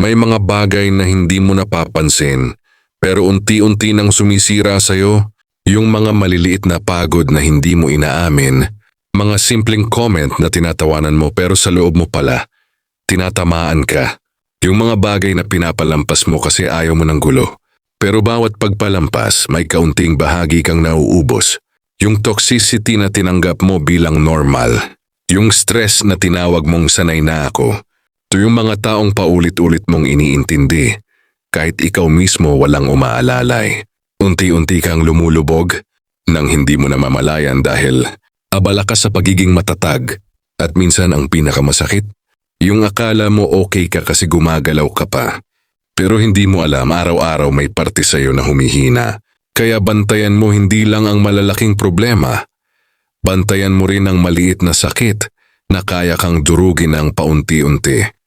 May mga bagay na hindi mo napapansin pero unti-unti nang sumisira sa'yo. Yung mga maliliit na pagod na hindi mo inaamin, mga simpleng comment na tinatawanan mo pero sa loob mo pala, tinatamaan ka. Yung mga bagay na pinapalampas mo kasi ayaw mo ng gulo. Pero bawat pagpalampas, may kaunting bahagi kang nauubos. Yung toxicity na tinanggap mo bilang normal. Yung stress na tinawag mong sanay na ako. Ito yung mga taong paulit-ulit mong iniintindi. Kahit ikaw mismo walang umaalalay. Unti-unti kang lumulubog nang hindi mo namamalayan dahil abala ka sa pagiging matatag. At minsan ang pinakamasakit, yung akala mo okay ka kasi gumagalaw ka pa. Pero hindi mo alam araw-araw may parte sa'yo na humihina. Kaya bantayan mo hindi lang ang malalaking problema. Bantayan mo rin ang maliit na sakit na kaya kang durugin ng paunti-unti.